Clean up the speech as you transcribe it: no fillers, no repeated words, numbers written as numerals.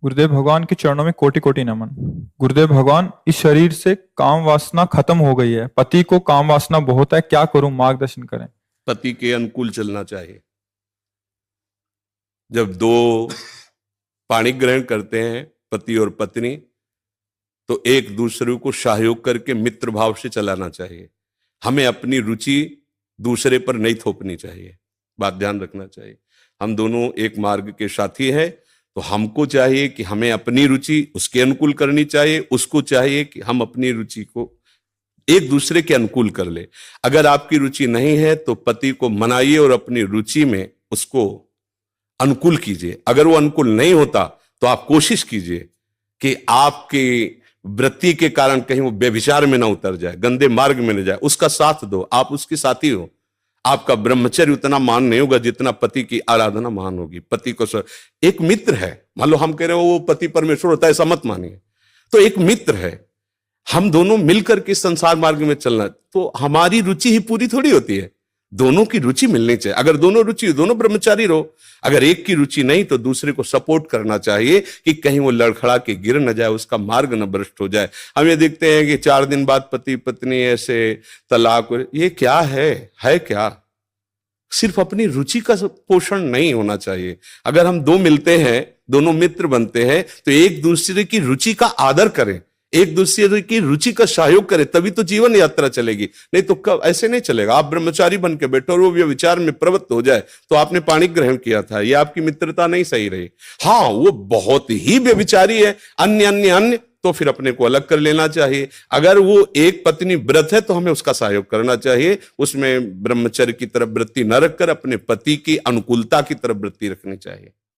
गुरुदेव भगवान के चरणों में कोटि कोटि नमन। गुरुदेव भगवान, इस शरीर से काम वासना खत्म हो गई है, पति को काम वासना बहुत है, क्या करूं, मार्गदर्शन करें। पति के अनुकूल चलना चाहिए। जब दो पाणी ग्रहण करते हैं पति और पत्नी, तो एक दूसरे को सहयोग करके मित्र भाव से चलाना चाहिए। हमें अपनी रुचि दूसरे पर नहीं थोपनी चाहिए, बात ध्यान रखना चाहिए। हम दोनों एक मार्ग के साथी हैं, तो हमको चाहिए कि हमें अपनी रुचि उसके अनुकूल करनी चाहिए, उसको चाहिए कि हम अपनी रुचि को एक दूसरे के अनुकूल कर ले। अगर आपकी रुचि नहीं है तो पति को मनाइए और अपनी रुचि में उसको अनुकूल कीजिए। अगर वो अनुकूल नहीं होता तो आप कोशिश कीजिए कि आपकी वृत्ति के कारण कहीं वो व्यभिचार में ना उतर जाए, गंदे मार्ग में न जाए। उसका साथ दो, आप उसके साथी हो। आपका ब्रह्मचर्य उतना मान नहीं होगा जितना पति की आराधना मान होगी। पति को एक मित्र है, मान लो हम कह रहे हो वो पति परमेश्वर होता है, ऐसा मत मानिए। तो एक मित्र है, हम दोनों मिलकर के संसार मार्ग में चलना, तो हमारी रुचि ही पूरी थोड़ी होती है, दोनों की रुचि मिलनी चाहिए। अगर दोनों रुचि, दोनों ब्रह्मचारी रहो। अगर एक की रुचि नहीं तो दूसरे को सपोर्ट करना चाहिए कि कहीं वो लड़खड़ा के गिर न जाए, उसका मार्ग न भ्रष्ट हो जाए। हम ये देखते हैं कि 4 दिन बाद पति पत्नी ऐसे तलाक, ये क्या है क्या? सिर्फ अपनी रुचि का पोषण नहीं होना चाहिए। अगर हम दो मिलते हैं, दोनों मित्र बनते हैं, तो एक दूसरे की रुचि का आदर करें, एक दूसरे की रुचि का सहयोग करें, तभी तो जीवन यात्रा चलेगी। नहीं तो कब ऐसे नहीं चलेगा। आप ब्रह्मचारी बन के बैठो और वो व्यभिचार में प्रवृत्त हो जाए, तो आपने पाणी ग्रहण किया था, ये आपकी मित्रता नहीं सही रही। हाँ, वो बहुत ही व्यभिचारी है, अन्य, तो फिर अपने को अलग कर लेना चाहिए। अगर वो एक पत्नी व्रत है तो हमें उसका सहयोग करना चाहिए, उसमें ब्रह्मचर्य की तरफ वृत्ति न रखकर अपने पति की अनुकूलता की तरफ वृत्ति रखनी चाहिए।